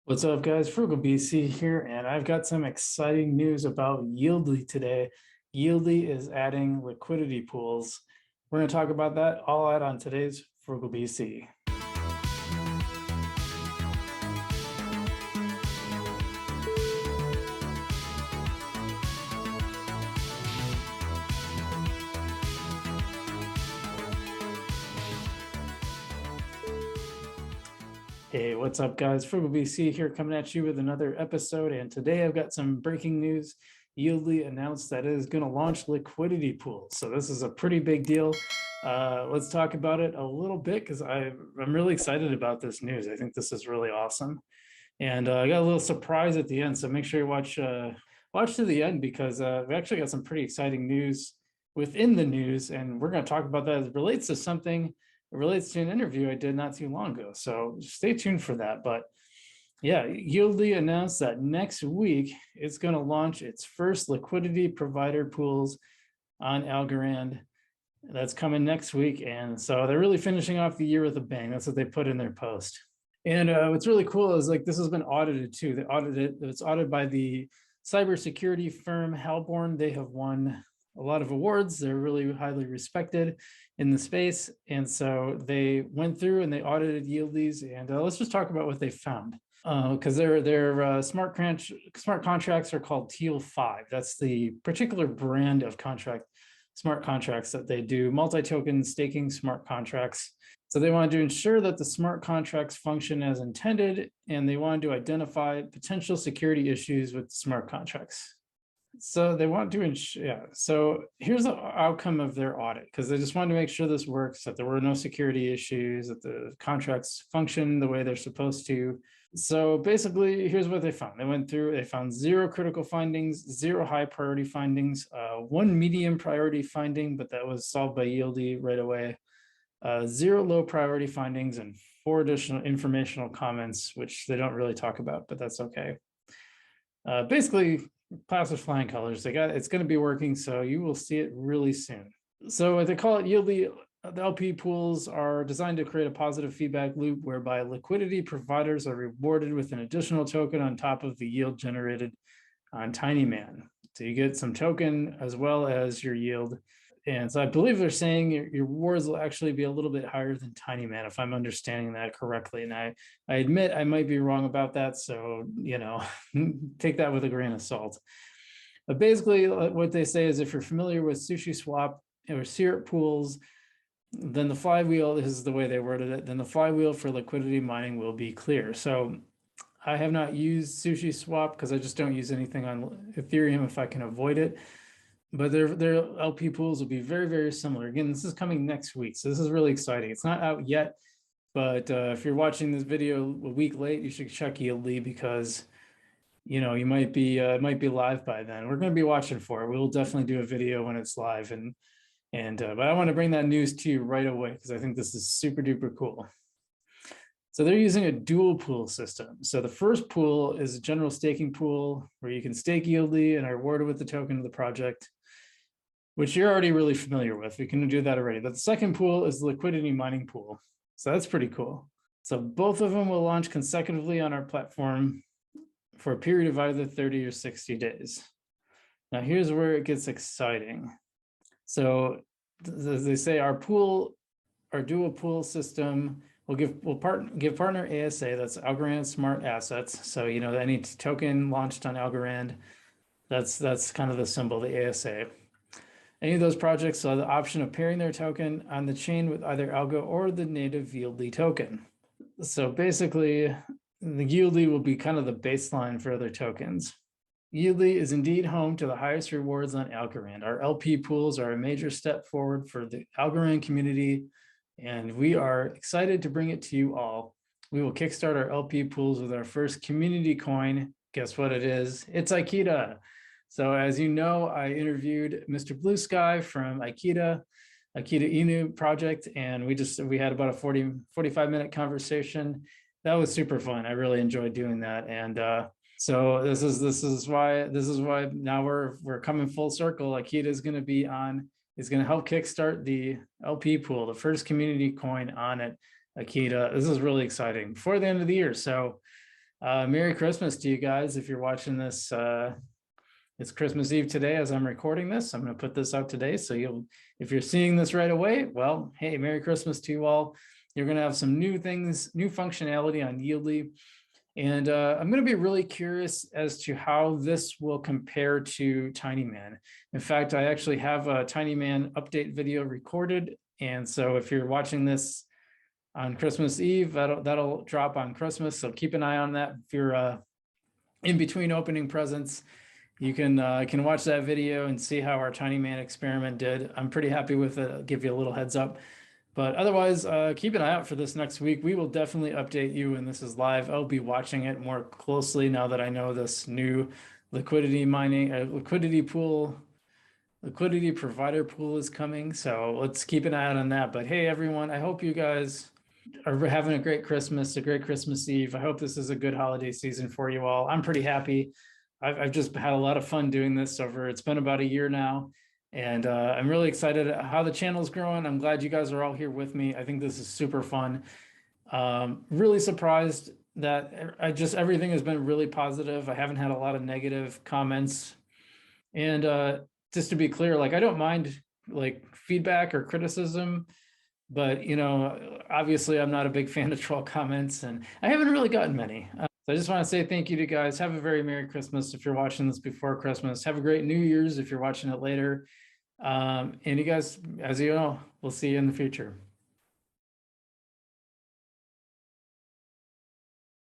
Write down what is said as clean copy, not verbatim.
What's up, guys? Frugal BC here, and I've got some exciting news about Yieldly today. Yieldly is adding liquidity pools. We're going to talk about that all out on today's Frugal BC. Hey, what's up, guys? Frugal BC here coming at you with another episode. And today I've got some breaking news. Yieldly announced that it is going to launch liquidity pools. So this is a pretty big deal. Let's talk about it a little bit because I'm really excited about this news. I think this is really awesome. And I got a little surprise at the end. So make sure you watch to the end because we actually got some pretty exciting news within the news. And we're going to talk about that as it relates to something. It relates to an interview I did not too long ago. So stay tuned for that. But yeah, Yieldly announced that next week it's going to launch its first liquidity provider pools on Algorand. That's coming next week. And so they're really finishing off the year with a bang. That's what they put in their post. And what's really cool is like this has been audited too. It's audited by the cybersecurity firm Algorand. They have won a lot of awards. They're really highly respected in the space. And so they went through and they audited Yieldly's. And let's just talk about what they found. Because their smart contracts are called Teal 5. That's the particular brand of smart contracts that they do, multi-token staking smart contracts. So they wanted to ensure that the smart contracts function as intended, and they wanted to identify potential security issues with smart contracts. So they want to So here's the outcome of their audit, because they just wanted to make sure this works, that there were no security issues, that the contracts function the way they're supposed to. So basically, here's what they found. They found 0 critical findings, 0 high priority findings, 1 medium priority finding, but that was solved by Yieldly right away, 0 low priority findings, and 4 additional informational comments, which they don't really talk about, but that's okay. Basically, class with flying colors. It's going to be working, so you will see it really soon. So what they call it, Yieldly, the LP pools are designed to create a positive feedback loop whereby liquidity providers are rewarded with an additional token on top of the yield generated on Tinyman. So you get some token as well as your yield. And so I believe they're saying your rewards will actually be a little bit higher than Tinyman, if I'm understanding that correctly. And I admit I might be wrong about that. So, take that with a grain of salt. But basically, what they say is if you're familiar with Sushi Swap or syrup pools, then the flywheel, this is the way they worded it, then the flywheel for liquidity mining will be clear. So I have not used Sushi Swap because I just don't use anything on Ethereum if I can avoid it. But their LP pools will be very, very similar. Again, this is coming next week, so this is really exciting. It's not out yet, but if you're watching this video a week late, you should check Yieldly because you might be live by then. We're going to be watching for it. We'll definitely do a video when it's live, but I want to bring that news to you right away because I think this is super duper cool. So they're using a dual pool system. So the first pool is a general staking pool where you can stake Yieldly and are rewarded with the token of the project, which you're already really familiar with. We can do that already. But the second pool is the liquidity mining pool. So that's pretty cool. So both of them will launch consecutively on our platform for a period of either 30 or 60 days. Now here's where it gets exciting. So as they say, our dual pool system will give partner ASA, that's Algorand Smart Assets. So any token launched on Algorand, that's kind of the symbol, the ASA. Any of those projects will have the option of pairing their token on the chain with either Algo or the native Yieldly token. So basically, the Yieldly will be kind of the baseline for other tokens. Yieldly is indeed home to the highest rewards on Algorand. Our LP pools are a major step forward for the Algorand community, and we are excited to bring it to you all. We will kickstart our LP pools with our first community coin. Guess what it is? It's Aikida. So as you know, I interviewed Mr. Blue Sky from Aikida Inu project, and we had about a 45-minute conversation. That was super fun. I really enjoyed doing that. And so this is why now we're coming full circle. Aikida is going to help kickstart the LP pool, the first community coin on it. Aikida. This is really exciting before the end of the year. So Merry Christmas to you guys. If you're watching this, it's Christmas Eve today as I'm recording this. I'm going to put this out today. So if you're seeing this right away, well, hey, Merry Christmas to you all. You're going to have some new things, new functionality on Yieldly. And I'm going to be really curious as to how this will compare to TinyMan. In fact, I actually have a TinyMan update video recorded. And so if you're watching this on Christmas Eve, that'll drop on Christmas. So keep an eye on that. If you're in between opening presents, you can watch that video and see how our TinyMan experiment did. I'm pretty happy with it. I'll give you a little heads up. But otherwise, keep an eye out for this next week. We will definitely update you when this is live. I'll be watching it more closely now that I know this new liquidity mining, liquidity provider pool is coming. So let's keep an eye out on that. But hey, everyone, I hope you guys are having a great Christmas, a great Christmas Eve. I hope this is a good holiday season for you all. I'm pretty happy. I've just had a lot of fun doing this it's been about a year now. And I'm really excited how the channel's growing. I'm glad you guys are all here with me. I think this is super fun. Really surprised that everything has been really positive. I haven't had a lot of negative comments. And just to be clear, like I don't mind like feedback or criticism, but obviously I'm not a big fan of troll comments, and I haven't really gotten many. So I just want to say thank you to you guys. Have a very Merry Christmas if you're watching this before Christmas. Have a great New Year's if you're watching it later. And you guys, as you know, we'll see you in the future.